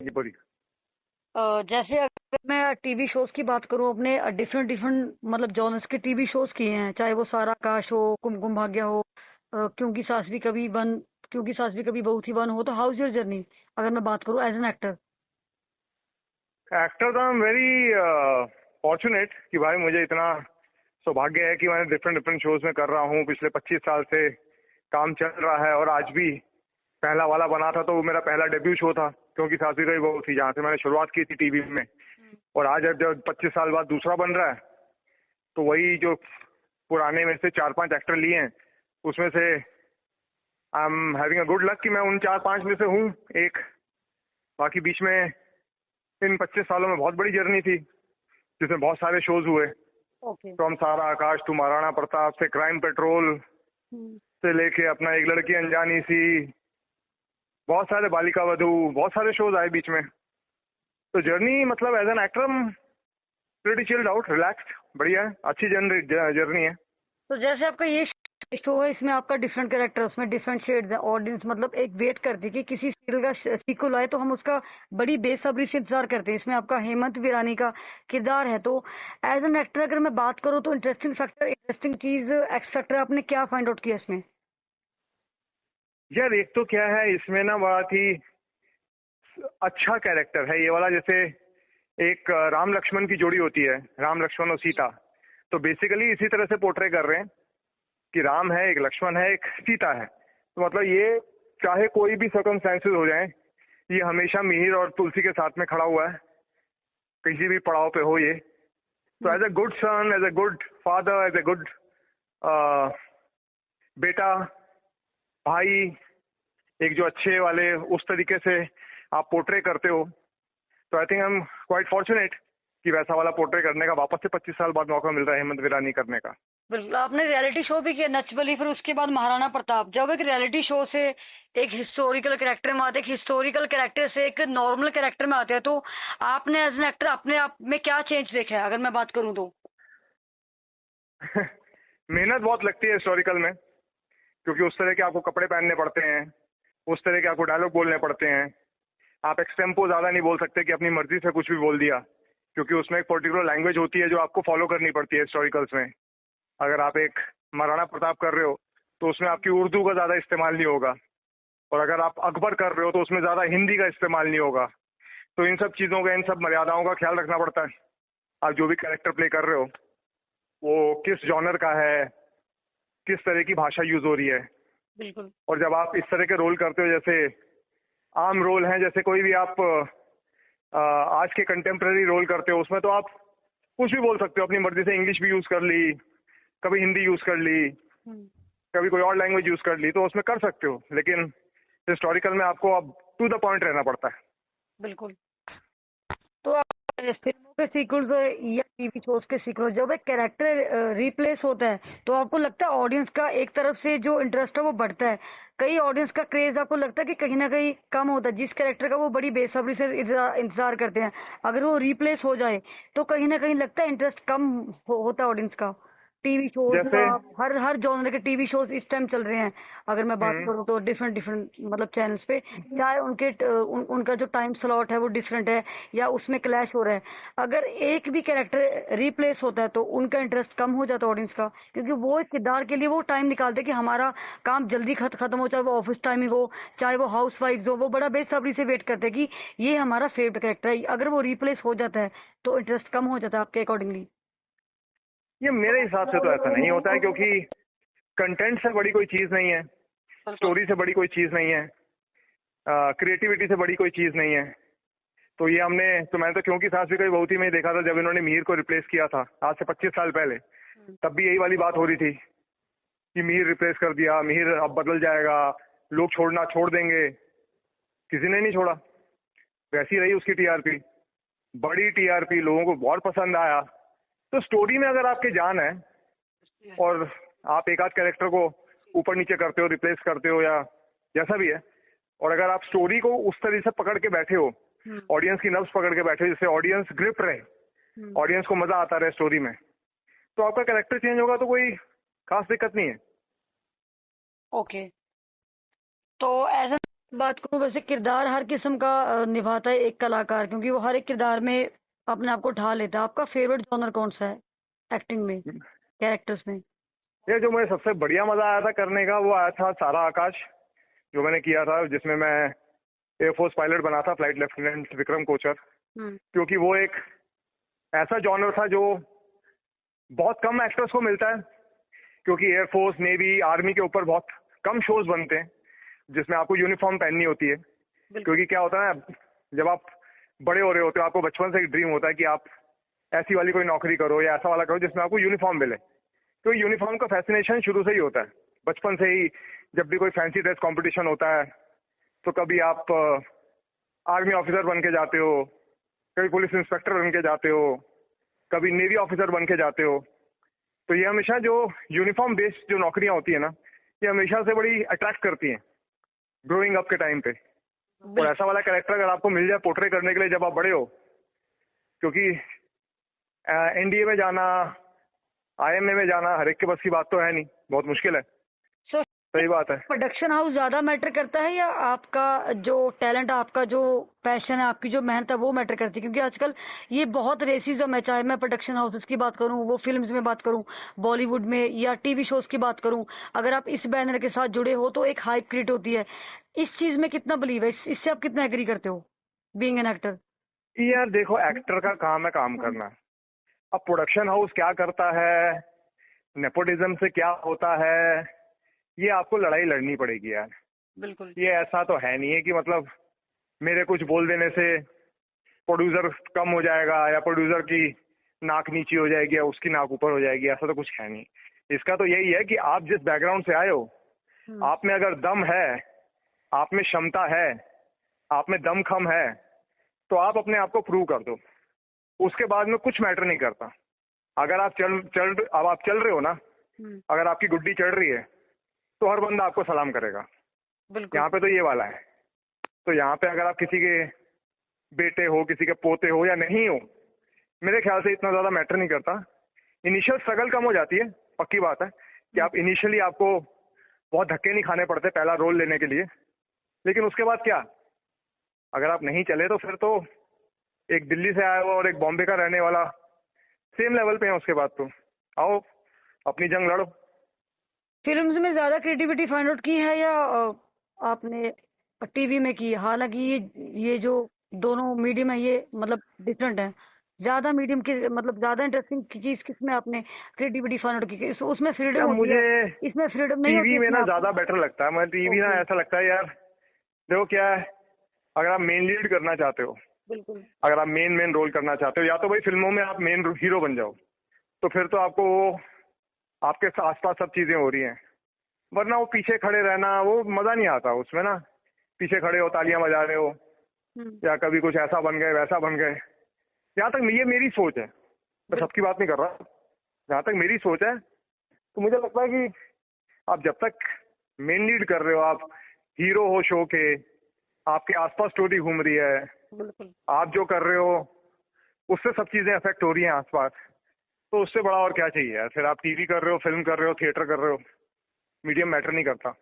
जी बोलिए। जैसे अगर मैं टीवी शोज की बात करूं, अपने डिफरेंट डिफरेंट मतलब जॉनर्स के टीवी शोज किए हैं, चाहे वो सारा आकाश हो, कुमकुम भाग्य हो, क्योंकि सास भी कभी बन, क्योंकि सास भी कभी बहू थी वन हो। तो हाउ इज योर जर्नी अगर मैं बात करूं एज एन एक्टर? एक्टर तो आई एम वेरी फॉर्चुनेट कि भाई मुझे इतना सौभाग्य है कि मैं डिफरेंट डिफरेंट शोज में कर रहा हूँ। पिछले 25 साल से काम चल रहा है और आज भी पहला वाला बना था तो वो मेरा पहला डेब्यू शो था, क्योंकि सासी रही बहू थी, जहाँ से मैंने शुरुआत की थी टीवी में। और आज जब 25 साल बाद दूसरा बन रहा है तो वही जो पुराने में से 4-5 एक्टर लिए हैं उसमें से I am having a good luck कि मैं उन 4-5 में से हूँ एक। बाकी बीच में इन 25 सालों में बहुत बड़ी जर्नी थी जिसमें बहुत सारे शोज हुए। ओके। फ्रॉम सारा आकाश टू महाराणा प्रताप से क्राइम पेट्रोल से लेके अपना एक लड़की अनजानी सी, बहुत सारे बालिका वधू, बहुत सारे शोज आए बीच में। तो जर्नी मतलब as an actor pretty chilled out, relaxed, बढ़िया है, अच्छी जर्नी है। तो जैसे आपका ये शो है, इसमें आपका डिफरेंट कैरेक्टर, उसमें डिफरेंट शेड्स है, ऑडियंस मतलब एक वेट करती है कि किसी सीरियल का सीक्वल आए तो हम उसका बड़ी बेसब्री से इंतजार करते हैं। इसमें आपका हेमंत वीरानी का किरदार है। तो एज एन एक्टर अगर मैं बात करूँ तो इंटरेस्टिंग फैक्टर, इंटरेस्टिंग चीज, एक्स फैक्टर आपने क्या फाइंड आउट किया इसमें? यार एक तो क्या है इसमें ना, बहुत ही अच्छा कैरेक्टर है ये वाला। जैसे एक राम लक्ष्मण की जोड़ी होती है, राम लक्ष्मण और सीता, तो बेसिकली इसी तरह से पोर्ट्रे कर रहे हैं कि राम है, एक लक्ष्मण है, एक सीता है। तो मतलब ये चाहे कोई भी सर्कमस्टेंसेस हो जाए, ये हमेशा मिहिर और तुलसी के साथ में खड़ा हुआ है, किसी भी पड़ाव पे हो ये। तो as a good son, as a good father, as a good बेटा, भाई, एक जो अच्छे वाले, उस तरीके से आप पोर्ट्रे करते हो। तो I think I am quite fortunate कि वैसा वाला पोर्ट्रे करने का वापस से 25 साल बाद मौका मिल रहा है हेमंत वीरानी करने का। बिल्कुल। आपने रियलिटी शो भी किया, नच बली, फिर उसके बाद महाराणा प्रताप। जब एक रियलिटी शो से एक हिस्टोरिकल कैरेक्टर में आते हैं, एक हिस्टोरिकल कैरेक्टर से एक नॉर्मल कैरेक्टर में आते हैं, तो आपने एज एन एक्टर अपने आप में क्या चेंज देखा है अगर मैं बात करूं तो? मेहनत बहुत लगती है हिस्टोरिकल में, क्योंकि उस तरह के आपको कपड़े पहनने पड़ते हैं, उस तरह के आपको डायलॉग बोलने पड़ते हैं। आप एक्सटेम्पो ज्यादा नहीं बोल सकते कि अपनी मर्जी से कुछ भी बोल दिया, क्योंकि उसमें एक पर्टिकुलर लैंग्वेज होती है जो आपको फॉलो करनी पड़ती है हिस्टोरिकल्स में। अगर आप एक महाराणा प्रताप कर रहे हो तो उसमें आपकी उर्दू का ज्यादा इस्तेमाल नहीं होगा, और अगर आप अकबर कर रहे हो तो उसमें ज्यादा हिंदी का इस्तेमाल नहीं होगा। तो इन सब चीजों का, इन सब मर्यादाओं का ख्याल रखना पड़ता है। आप जो भी कैरेक्टर प्ले कर रहे हो वो किस जॉनर का है, किस तरह की भाषा यूज हो रही है। बिल्कुल। और जब आप इस तरह के रोल करते हो, जैसे आम रोल हैं, जैसे कोई भी आप आज के कंटेम्प्रेरी रोल करते हो, उसमें तो आप कुछ भी बोल सकते हो अपनी मर्जी से। इंग्लिश भी यूज कर ली, कभी हिंदी यूज कर ली, कभी कोई और लैंग्वेज यूज कर ली, तो उसमें कर सकते हो। लेकिन हिस्टोरिकल में आपको अब टू द पॉइंट रहना पड़ता है। बिल्कुल। तो आप फिल्मों के सीक्वल्स या टीवी शोज के सीक्वल्स, जब एक कैरेक्टर रिप्लेस होता है तो आपको लगता है ऑडियंस का एक तरफ से जो इंटरेस्ट है वो बढ़ता है, कई ऑडियंस का क्रेज आपको लगता है कि कहीं ना कहीं कम होता है? जिस कैरेक्टर का वो बड़ी बेसब्री से इंतजार करते हैं, अगर वो रिप्लेस हो जाए तो कहीं ना कहीं लगता है इंटरेस्ट कम होता है ऑडियंस का। टीवी शोज, जैसे हर हर जॉनर के टीवी शोज इस टाइम चल रहे हैं। अगर मैं बात हम्म करूँ तो डिफरेंट डिफरेंट मतलब चैनल्स पे, चाहे उनका जो टाइम स्लॉट है वो डिफरेंट है या उसमें क्लैश हो रहा है, अगर एक भी कैरेक्टर रिप्लेस होता है तो उनका इंटरेस्ट कम हो जाता है ऑडियंस का, क्योंकि वो इस किरदार के लिए वो टाइम निकालते हैं कि हमारा काम जल्दी खत्म हो, चाहे वो ऑफिस टाइमिंग हो, चाहे वो हाउस वाइफ हो, वो बड़ा बेसब्री से वेट करते हैं कि ये हमारा फेवरेट कैरेक्टर है। अगर वो रिप्लेस हो जाता है तो इंटरेस्ट कम हो जाता है आपके अकॉर्डिंगली? ये मेरे हिसाब से तो ऐसा नहीं होता है, क्योंकि कंटेंट से बड़ी कोई चीज नहीं है, बिल्कुल। स्टोरी से बड़ी कोई चीज नहीं है, क्रिएटिविटी से बड़ी कोई चीज नहीं है। तो ये हमने, तो मैंने तो क्योंकि सास भी कभी बहू थी में ही देखा था, जब इन्होंने मिहिर को रिप्लेस किया था आज से 25 साल पहले, तब भी यही वाली बात हो रही थी कि मिहिर रिप्लेस कर दिया, मिहिर अब बदल जाएगा, लोग छोड़ना छोड़ देंगे। किसी ने नहीं छोड़ा, वैसी रही उसकी टीआरपी, बड़ी टीआरपी, लोगों को बहुत पसंद आया। तो स्टोरी में अगर आपके जान है और आप एक आध कैरेक्टर को ऊपर नीचे करते हो, रिप्लेस करते हो या जैसा भी है, और अगर आप स्टोरी को उस तरह से पकड़ के बैठे हो, ऑडियंस की नब्ज पकड़ के बैठे हो, जिससे ऑडियंस ग्रिप रहे, ऑडियंस को मजा आता रहे स्टोरी में, तो आपका कैरेक्टर चेंज होगा तो कोई खास दिक्कत नहीं है। ओके। तो एज बात करूं वैसे किरदार हर किस्म का निभाता है एक कलाकार, क्योंकि वो हर एक किरदार में अपने आप को ढाल लेता है। आपका फेवरेट जॉनर कौन सा है एक्टिंग में, कैरेक्टर्स में? ये जो मुझे सबसे बढ़िया मजा आया था करने का वो आया था सारा आकाश, जो मैंने किया था, जिसमें मैं एयरफोर्स पायलट बना था, फ्लाइट लेफ्टिनेंट विक्रम कोचर। क्योंकि वो एक ऐसा जॉनर था जो बहुत कम एक्टर्स को मिलता है, क्योंकि एयरफोर्स, नेवी, आर्मी के ऊपर बहुत कम शोज बनते हैं जिसमें आपको यूनिफॉर्म पहननी होती है। क्योंकि क्या होता है ना, जब आप बड़े हो रहे होते हो, आपको बचपन से एक ड्रीम होता है कि आप ऐसी वाली कोई नौकरी करो या ऐसा वाला करो जिसमें आपको यूनिफॉर्म मिले। तो यूनिफॉर्म का फैसिनेशन शुरू से ही होता है, बचपन से ही। जब भी कोई फैंसी ड्रेस कंपटीशन होता है तो कभी आप आर्मी ऑफिसर बन के जाते हो, कभी पुलिस इंस्पेक्टर बन के जाते हो, कभी नेवी ऑफिसर बन के जाते हो। तो ये हमेशा जो यूनिफॉर्म बेस्ड जो नौकरियां होती है ना, ये हमेशा से बड़ी अट्रैक्ट करती हैं ग्रोइंग अप के टाइम पे। और ऐसा वाला कैरेक्टर अगर आपको मिल जाए पोर्ट्रे करने के लिए जब आप बड़े हो, क्योंकि एनडीए में जाना, आईएमए में जाना हर एक के बस की बात तो है नहीं, बहुत मुश्किल है। So, सही बात है। प्रोडक्शन हाउस ज्यादा मैटर करता है या आपका जो टैलेंट, आपका जो पैशन है, आपकी जो मेहनत है वो मैटर करती है? क्योंकि आजकल ये बहुत रेसिज्म है, चाहे मैं प्रोडक्शन हाउसेस की बात करूं, वो फिल्म्स में बात करूं, बॉलीवुड में या टीवी शोज की बात करूं, अगर आप इस बैनर के साथ जुड़े हो तो एक हाइप क्रिएट होती है। इस चीज में कितना बिलीव है, इससे आप कितना एग्री करते हो बीइंग एन एक्टर? यार देखो, एक्टर का काम है काम करना। अब प्रोडक्शन हाउस क्या करता है, नेपोटिज्म से क्या होता है, ये आपको लड़ाई लड़नी पड़ेगी यार। बिल्कुल। ये ऐसा तो है नहीं है कि मतलब मेरे कुछ बोल देने से प्रोड्यूसर कम हो जाएगा या प्रोड्यूसर की नाक नीची हो जाएगी या उसकी नाक ऊपर हो जाएगी, ऐसा तो कुछ है नहीं। इसका तो यही है कि आप जिस बैकग्राउंड से आए हो, आप में अगर दम है, आप में क्षमता है, आप में दमखम है, तो आप अपने आप को प्रूव कर दो। उसके बाद में कुछ मैटर नहीं करता। अगर आप चल रहे हो ना, अगर आपकी गुड्डी चढ़ रही है तो हर बंदा आपको सलाम करेगा। यहाँ पे तो ये वाला है। तो यहाँ पे अगर आप किसी के बेटे हो, किसी के पोते हो या नहीं हो, मेरे ख्याल से इतना ज्यादा मैटर नहीं करता। इनिशियल स्ट्रगल कम हो जाती है, पक्की बात है कि आप इनिशियली आपको बहुत धक्के नहीं खाने पड़ते पहला रोल लेने के लिए। लेकिन उसके बाद क्या, अगर आप नहीं चले तो फिर तो एक दिल्ली से आया हुआ और एक बॉम्बे का रहने वाला सेम लेवल पे है। उसके बाद तो आओ अपनी जंग लड़ो। फिल्म्स में ज्यादा क्रिएटिविटी फाइंड आउट की है या आपने टीवी में की है? हालांकि ये जो दोनों मीडियम है ये मतलब डिफरेंट है। ज्यादा मीडियम की मतलब ज्यादा इंटरेस्टिंग चीज किसमें आपने क्रिएटिविटी फाइंड आउट की? उसमें फ्रीडम होती मुझे है, इसमें फ्रीडम नहीं होती? टीवी में ना ज्यादा बेटर लगता है। मैं टीवी ना ऐसा लगता है यार, देखो क्या है, अगर आप मेन लीड करना चाहते हो, बिल्कुल, अगर आप मेन रोल करना चाहते हो, या तो भाई फिल्मों में आप मेन हीरो बन जाओ, तो फिर तो आपको आपके आसपास सब चीजें हो रही हैं। वरना वो पीछे खड़े रहना, वो मजा नहीं आता उसमें ना। पीछे खड़े हो, तालियां बजा रहे हो, या कभी कुछ ऐसा बन गए वैसा बन गए। यहाँ तक ये मेरी सोच है, मैं सबकी बात नहीं कर रहा, जहाँ तक मेरी सोच है तो मुझे लगता है कि आप जब तक मेन लीड कर रहे हो, आप हीरो हो शो के, आपके आसपास स्टोरी घूम रही है, बिल्कुल। आप जो कर रहे हो उससे सब चीजें अफेक्ट हो रही हैं आसपास, तो उससे बड़ा और क्या चाहिए यार। फिर आप टीवी कर रहे हो, फिल्म कर रहे हो, थिएटर कर रहे हो, मीडियम मैटर नहीं करता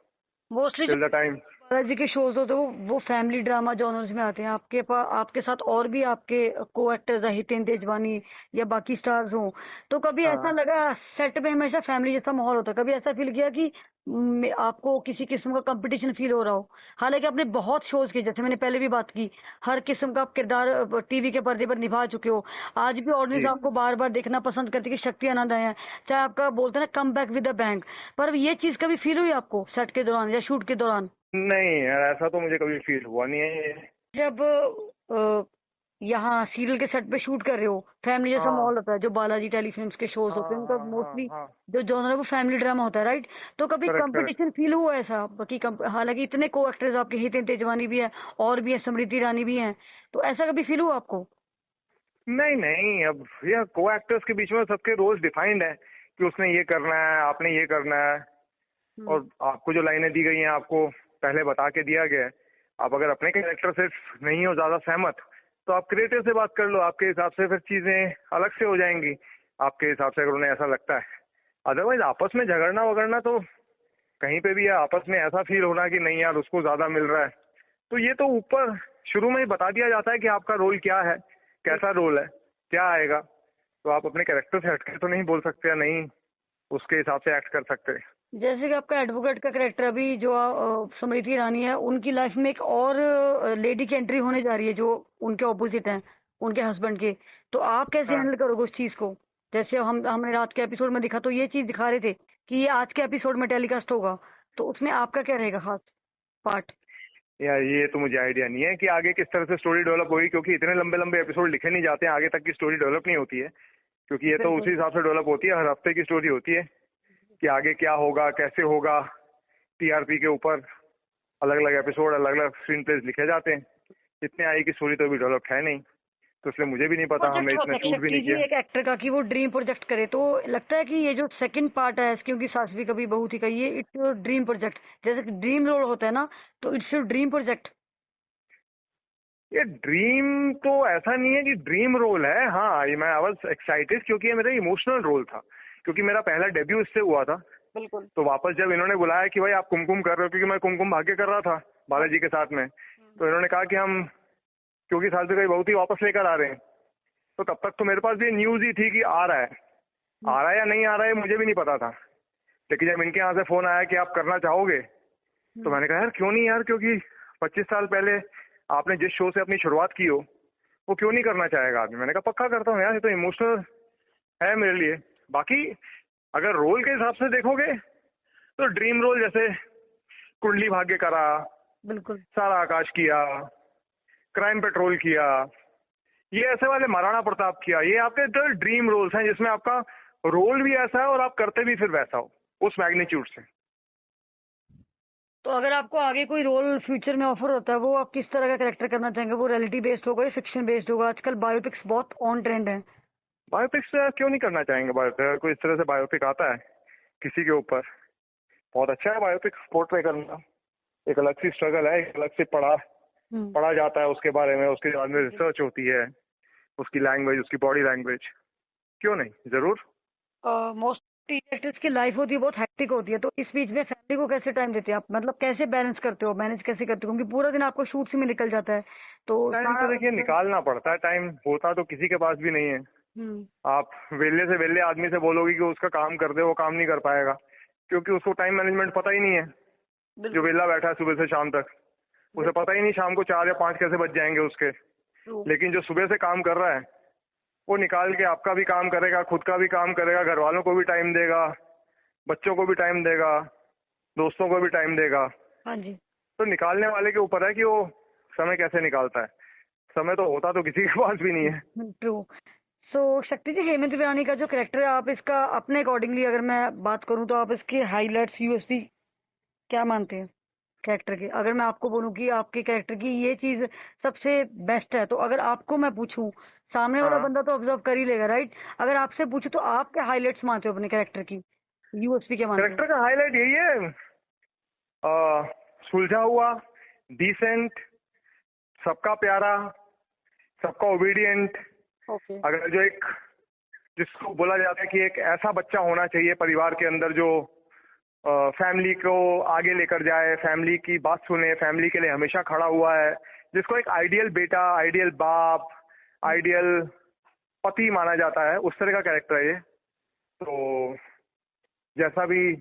mostly till the time. Balaji के शोज होते हैं वो फैमिली ड्रामा जॉनर्स में आते हैं। आपके पास आपके साथ और भी आपके को एक्टर्स है, हितेन तेजवानी या बाकी स्टार्स हो, तो कभी ऐसा लगा सेट में हमेशा फैमिली जैसा माहौल होता है? कभी ऐसा फील किया कि आपको किसी किस्म का कंपटीशन फील हो रहा हो? हालांकि आपने बहुत शोज किए, जैसे मैंने पहले भी बात की, हर किस्म का आप किरदार टीवी के पर्दे पर निभा चुके हो। आज भी ऑडियंस आपको बार बार देखना पसंद करती है कि शक्ति आनंद आए हैं, चाहे आपका बोलते हैं ना come back with the bank. पर ये चीज कभी फील हुई आपको सेट के दौरान या शूट के दौरान? नहीं यार, ऐसा तो मुझे कभी फील हुआ नहीं है। जब यहाँ सीरियल के सेट पे शूट कर रहे हो, फैमिली जैसा माहौल होता है, जो बालाजी टेलीफिल्म्स के शोज होते हैं उनका मोस्टली जो जॉनर है वो फैमिली ड्रामा होता है, राइट? तो कभी कंपटीशन फील हुआ ऐसा कि हालांकि इतने को एक्टर्स आपके हितेन तेजवानी भी है और भी है, स्मृति ईरानी भी है, तो ऐसा कभी फील हुआ आपको? नहीं नहीं, अब ये को एक्टर्स के बीच में सबके रोल्स डिफाइंड है कि उसने ये करना है, आपने ये करना है, और आपको जो लाइनें दी गई हैं आपको पहले बता के दिया गया है। आप अगर अपने कैरेक्टर से नहीं हो ज्यादा सहमत तो आप क्रिएटिव से बात कर लो, आपके हिसाब से फिर चीजें अलग से हो जाएंगी आपके हिसाब से, अगर उन्हें ऐसा लगता है। अदरवाइज आपस में झगड़ना वगड़ना तो कहीं पे भी है। आपस में ऐसा फील होना कि नहीं यार उसको ज्यादा मिल रहा है तो ये तो ऊपर शुरू में ही बता दिया जाता है कि आपका रोल क्या है, कैसा रोल है, क्या आएगा। तो आप अपने कैरेक्टर से हटके तो नहीं बोल सकते या नहीं उसके हिसाब से एक्ट कर सकते। जैसे कि आपका एडवोकेट का कैरेक्टर अभी जो स्मृति ईरानी है, उनकी लाइफ में एक और लेडी की एंट्री होने जा रही है जो उनके ऑपोजिट है, उनके हस्बैंड के। तो आप कैसे हाँ, हैंडल करोगे उस चीज को? जैसे हमने रात के एपिसोड में दिखा तो ये चीज दिखा रहे थे कि ये आज के एपिसोड में टेलीकास्ट होगा, तो उसमें आपका क्या रहेगा खास पार्ट? यार ये तो मुझे आइडिया नहीं है कि आगे किस तरह से स्टोरी डेवलप होगी, क्योंकि इतने लंबे लंबे एपिसोड लिखे नहीं जाते हैं, आगे तक की स्टोरी डेवलप नहीं होती है, क्योंकि ये तो बिल्कुल। उसी हिसाब से डेवलप होती है, हर हफ्ते की स्टोरी होती है कि आगे क्या होगा, कैसे होगा। टीआरपी के ऊपर अलग अलग एपिसोड, अलग अलग स्क्रीन प्लेज लिखे जाते हैं। इतने आई की स्टोरी तो अभी डेवलप है नहीं, तो इसलिए मुझे भी नहीं पता, हमने प्रोजेक्ट होता इतना है शूट भी शक्ति नहीं जी किया। एक एक्टर का कि वो ड्रीम प्रोजेक्ट करे, तो लगता है कि ये जो सेकंड पार्ट है, क्योंकि सास भी कभी बहू थी का, ये इट्स ड्रीम प्रोजेक्ट, जैसे कि ड्रीम रोल होता है ना, तो इट्स योर ड्रीम प्रोजेक्ट। ये ड्रीम तो ऐसा नहीं है कि ड्रीम रोल है। हाँ, ये मैं आई वाज एक्साइटेड क्योंकि ये मेरा इमोशनल रोल था, क्योंकि मेरा पहला डेब्यू इससे हुआ था। बिल्कुल। तो वापस जब इन्होंने बुलाया कि भाई आप कुमकुम कर रहे हो, क्योंकि मैं कुमकुम भाग्य कर रहा था बालाजी के साथ में, तो इन्होंने कहा कि हम क्योंकि साल से कई बहुत ही वापस लेकर आ रहे हैं, तो तब तक तो मेरे पास भी न्यूज ही थी कि आ रहा है। आ रहा है या नहीं आ रहा है मुझे भी नहीं पता था, लेकिन जब इनके यहाँ से फोन आया कि आप करना चाहोगे, तो मैंने कहा यार क्यों नहीं यार, क्योंकि 25 साल पहले आपने जिस शो से अपनी शुरुआत की हो वो क्यों नहीं करना चाहेगा आदमी। मैंने कहा पक्का करता हूँ यार, ये तो इमोशनल है मेरे लिए। बाकी अगर रोल के हिसाब से देखोगे तो ड्रीम रोल जैसे कुंडली भाग्य करा, बिल्कुल। सारा आकाश किया, क्राइम पेट्रोल किया, ये ऐसे वाले महाराणा प्रताप किया, ये आपके तो ड्रीम रोल्स हैं जिसमें आपका रोल भी ऐसा है और आप करते भी फिर वैसा हो उस मैग्नीट्यूड से। तो अगर आपको आगे कोई रोल फ्यूचर में ऑफर होता है, वो आप किस तरह का कैरेक्टर करना चाहेंगे? वो रियलिटी बेस्ड होगा या फिक्शन बेस्ड होगा? आजकल बायोपिक्स बहुत ऑन ट्रेंड है। बायोपिक्स क्यों नहीं करना चाहेंगे? बायोपिक अगर कोई इस तरह से बायोपिक आता है किसी के ऊपर, बहुत अच्छा है बायोपिक पोर्ट्रे करना। एक अलग सी स्ट्रगल है, एक अलग से पढ़ा जाता है उसके बारे में, उसके बाद में रिसर्च होती है, उसकी लैंग्वेज, उसकी बॉडी लैंग्वेज। क्यों नहीं, जरूर। मोस्ट एक्टर्स की लाइफ होती है बहुत हैक्टिक होती है, तो इस बीच में फैमिली को कैसे टाइम देते हैं आप? मतलब कैसे बैलेंस करते हो, मैनेज कैसे करते हो? क्योंकि पूरा दिन आपको शूट में निकल जाता है, तो टाइम तो देखिए निकालना पड़ता है, टाइम होता तो किसी के पास भी नहीं है। आप वेले से वेले आदमी से बोलोगे कि उसका काम कर दे, वो काम नहीं कर पाएगा, क्योंकि उसको टाइम मैनेजमेंट पता ही नहीं है। जो वेला बैठा है सुबह से शाम तक, उसे पता ही नहीं शाम को 4 या 5 कैसे बज जाएंगे उसके। लेकिन जो सुबह से काम कर रहा है वो निकाल के आपका भी काम करेगा, खुद का भी काम करेगा, घर वालों को भी टाइम देगा, बच्चों को भी टाइम देगा, दोस्तों को भी टाइम देगा। हाँ जी। तो निकालने वाले के ऊपर है कि वो समय कैसे निकालता है। समय तो होता तो किसी के पास भी नहीं है। ट्रू। सो शक्ति जी, हेमंत वीरानी का जो कैरेक्टर है, आप इसका अपने अकॉर्डिंगली अगर मैं बात करूं तो आप इसके हाईलाइट्स, यूएसपी क्या मानते हैं कैरेक्टर के? अगर मैं आपको बोलूं कि आपके कैरेक्टर की ये चीज सबसे बेस्ट है, तो अगर आपको मैं पूछूं, सामने वाला हाँ, बंदा तो ऑब्जर्व कर ही लेगा, राइट? अगर आपसे पूछूं तो आप क्या हाईलाइट्स मानते हो अपने कैरेक्टर की, यूएसपी क्या मानते हो? कैरेक्टर का हाईलाइट यही है, सुलझा हुआ, डिसेंट, सबका प्यारा, सबका ओबीडियंट। ओके। अगर जो एक जिसको बोला जाता है कि एक ऐसा बच्चा होना चाहिए परिवार के अंदर जो फैमिली को आगे लेकर जाए, फैमिली की बात सुने, फैमिली के लिए हमेशा खड़ा हुआ है, जिसको एक आइडियल बेटा, आइडियल बाप, आइडियल पति माना जाता है, उस तरह का कैरेक्टर है ये। तो जैसा भी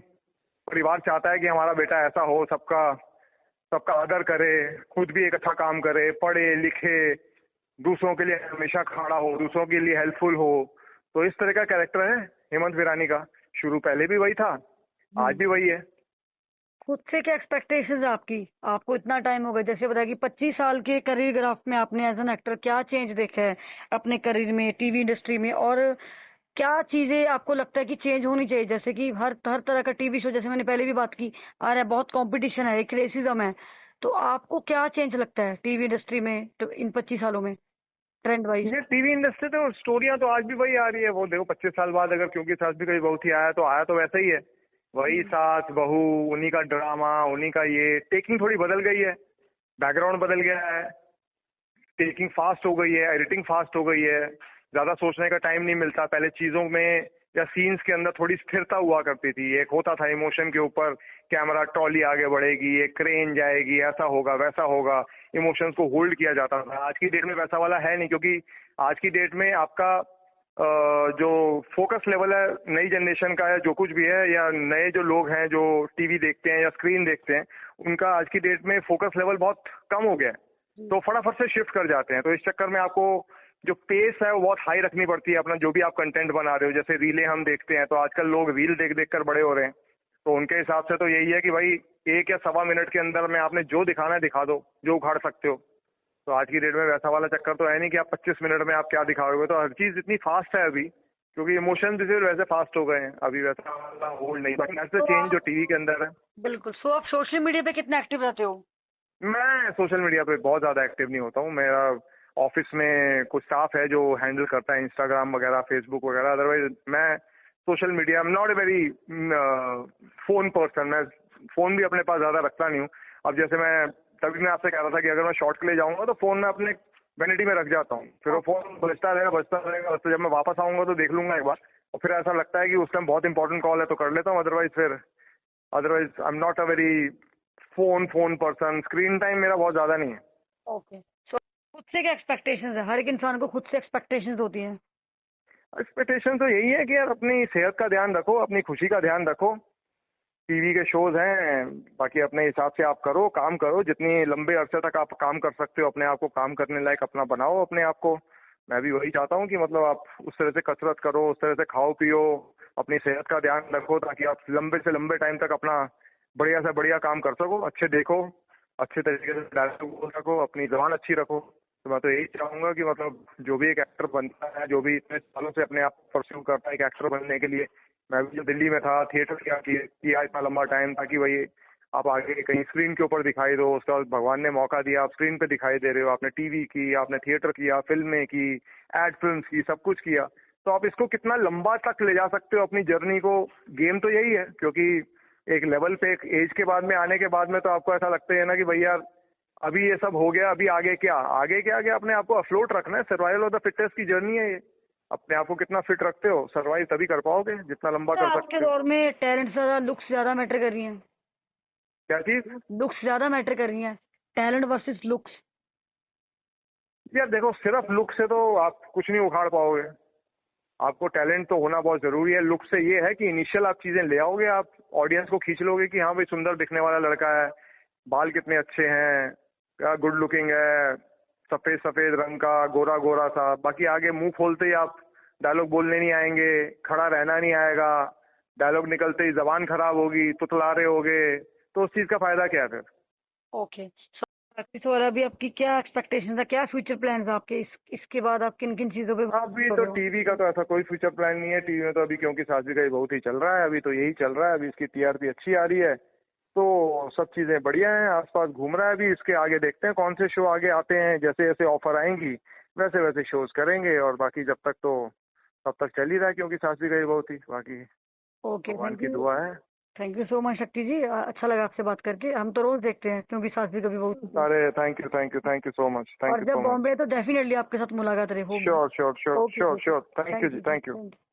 परिवार चाहता है कि हमारा बेटा ऐसा हो, सबका सबका आदर करे, खुद भी एक अच्छा काम करे, पढ़े लिखे, दूसरों के लिए हमेशा खड़ा हो, दूसरों के लिए हेल्पफुल हो। तो इस तरह का कैरेक्टर है हेमंत वीरानी का। शुरू पहले भी वही था, आज भी वही है। खुद से क्या एक्सपेक्टेशंस है आपकी? आपको इतना टाइम हो गया, जैसे बताया कि 25 साल के करियर ग्राफ में आपने एज एन एक्टर क्या चेंज देखा है अपने करियर में, टीवी इंडस्ट्री में, और क्या चीजें आपको लगता है कि चेंज होनी चाहिए? जैसे कि हर हर तरह का टीवी शो, जैसे मैंने पहले भी बात की, आ रहा है, बहुत कंपटीशन है, एक रेसिज्म है, तो आपको क्या चेंज लगता है टीवी इंडस्ट्री में तो इन 25 सालों में, ट्रेंड वाइज? ये टीवी इंडस्ट्री तो स्टोरियां तो आज भी वही आ रही है। वो देखो 25 साल बाद अगर क्योंकि सास भी कभी बहुत ही आया तो आया तो वैसा ही है, वही सास बहू, उन्हीं का ड्रामा, उन्हीं का ये। टेकिंग थोड़ी बदल गई है, बैकग्राउंड बदल गया है, टेकिंग फास्ट हो गई है, एडिटिंग फास्ट हो गई है, ज्यादा सोचने का टाइम नहीं मिलता। पहले चीजों में या सीन्स के अंदर थोड़ी स्थिरता हुआ करती थी। एक होता था इमोशन के ऊपर, कैमरा ट्रॉली आगे बढ़ेगी, एक क्रेन जाएगी, ऐसा होगा वैसा होगा, इमोशंस को होल्ड किया जाता था। आज की डेट में वैसा वाला है नहीं, क्योंकि आज की डेट में आपका जो फोकस लेवल है नई जनरेशन का है, जो कुछ भी है, या नए जो लोग हैं जो टीवी देखते हैं या स्क्रीन देखते हैं, उनका आज की डेट में फोकस लेवल बहुत कम हो गया है, तो फटाफट से शिफ्ट कर जाते हैं। तो इस चक्कर में आपको जो पेस है वो बहुत हाई रखनी पड़ती है अपना, जो भी आप कंटेंट बना रहे हो। जैसे रीलें हम देखते हैं, तो आजकल लोग रील देख देख कर बड़े हो रहे हैं, तो उनके हिसाब से तो यही है कि भाई 1 या सवा मिनट के अंदर में आपने जो दिखाना है दिखा दो, जो उखाड़ सकते हो। तो आज की डेट में वैसा वाला चक्कर तो है नहीं कि आप 25 मिनट में आप क्या दिखाओगे। तो हर चीज इतनी फास्ट है अभी, क्योंकि इमोशन भी वैसे फास्ट हो गए हैं, अभी वैसा वाला होल्ड नहीं। बट ऐसे चेंज जो टीवी के अंदर है। बिल्कुल। सो आप सोशल मीडिया पे कितना एक्टिव रहते हो? मैं सोशल मीडिया पे बहुत ज्यादा एक्टिव नहीं होता हूँ। मेरा ऑफिस में कुछ स्टाफ है जो हैंडल करता है इंस्टाग्राम वगैरह, फेसबुक वगैरह। अदरवाइज मैं social media, I am not a very phone person. मैं फोन भी अपने पास ज्यादा रखता नहीं हूँ। अब जैसे मैं तभी मैं आपसे कह रहा था कि अगर मैं शॉर्ट के लिए जाऊंगा तो फोन में अपने वैनिटी में रख जाता हूँ, फिर वो फोन बजता रहेगा। तो जब मैं वापस आऊंगा तो देख लूंगा एक बार, और फिर ऐसा लगता है कि उस टाइम बहुत इंपॉर्टेंट कॉल है तो कर लेता हूँ। Otherwise I am not a very phone person. Screen time मेरा बहुत ज्यादा नहीं है। ओके। सो खुद से क्या एक्सपेक्टेशंस है? हर एक इंसान को खुद से एक्सपेक्टेशंस होती हैं। एक्सपेक्टेशन तो यही है कि यार अपनी सेहत का ध्यान रखो, अपनी खुशी का ध्यान रखो। टीवी के शोज हैं, बाकी अपने हिसाब से आप करो, काम करो। जितनी लंबे अरसे तक आप काम कर सकते हो, अपने आप को काम करने लायक अपना बनाओ अपने आप को। मैं भी वही चाहता हूँ कि मतलब आप उस तरह से कसरत करो, उस तरह से खाओ पियो, अपनी सेहत का ध्यान रखो, ताकि आप लंबे से लंबे टाइम तक अपना बढ़िया से बढ़िया काम कर सको। अच्छे देखो, अच्छे तरीके से डायलॉग बोल सको, अपनी जबान अच्छी रखो। तो मैं तो यही चाहूंगा कि मतलब जो भी एक एक्टर बनता है, जो भी इतने सालों से अपने आप परस्यू करता है एक एक्टर बनने के लिए, मैं भी जो दिल्ली में था, थिएटर किया इतना लंबा टाइम, ताकि वही आप आगे कहीं स्क्रीन के ऊपर दिखाई दो। उसका बाद भगवान ने मौका दिया, आप स्क्रीन पे दिखाई दे रहे हो। आपने टीवी की, आपने थिएटर किया, फिल्में की, एड फिल्म की, सब कुछ किया। तो आप इसको कितना लंबा तक ले जा सकते हो अपनी जर्नी को। गेम तो यही है, क्योंकि एक लेवल पे, एक एज के बाद में आने के बाद में तो आपको ऐसा लगता है ना कि भैया अभी ये सब हो गया, अभी आगे क्या आगे अपने आप को अफ्लोट रखना है। सर्वाइवल ऑफ द फिटेस्ट की जर्नी है ये। अपने आप को कितना फिट रखते हो, सर्वाइव तभी कर पाओगे जितना लंबा कर आज सकते के हो। दौर में टैलेंट ज्यादा, लुक्स ज्यादा मैटर कर रही हैं? क्या चीज? लुक्स ज्यादा मैटर कर रही हैं, टैलेंट वर्सेस लुक्स? यार देखो, सिर्फ लुक से तो आप कुछ नहीं उखाड़ पाओगे। आपको टैलेंट तो होना बहुत जरूरी है। लुक से ये है कि इनिशियल आप चीजें ले आओगे, आप ऑडियंस को खींच लोगे कि हाँ भाई सुंदर दिखने वाला लड़का है, बाल कितने अच्छे हैं, क्या गुड लुकिंग है, सफेद सफेद रंग का, गोरा गोरा सा। बाकी आगे मुंह खोलते ही आप डायलॉग बोलने नहीं आएंगे, खड़ा रहना नहीं आएगा, डायलॉग निकलते ही जबान खराब होगी, तुतला रहे होगे, तो उस चीज का फायदा क्या है फिर? ओके। सो और अभी आपकी क्या एक्सपेक्टेशन है, क्या फ्यूचर प्लान्स आपके? इसके बाद आप किन किन चीजों पे अभी कर तो रहे हो? टीवी का तो ऐसा कोई फ्यूचर प्लान नहीं है। टीवी में तो अभी क्योंकि सास भी गई बहुत ही चल रहा है, अभी तो यही चल रहा है। अभी इसकी टीआरपी अच्छी आ रही है, तो सब चीजें बढ़िया हैं, आसपास घूम रहा है। अभी इसके आगे देखते हैं कौन से शो आगे आते हैं। जैसे जैसे ऑफर आएंगी वैसे वैसे शोज करेंगे। और बाकी जब तक तो तब तक चल ही रहा है, क्योंकि सास भी गई बहुत ही। बाकी ओके, भगवान थैंक की यू। दुआ है। थैंक यू सो मच शक्ति जी, अच्छा लगा आपसे बात करके। हम तो रोज देखते हैं क्योंकि सास भी कभी बहुत। अरे thank you thank you thank you so much, thank और यू जब सो मच। बॉम्बे तो डेफिनेटली आपके साथ मुलाकात रही होगी। Sure sure sure okay sure जी, श्योर, थैंक यू जी, थैंक यू। Thank you.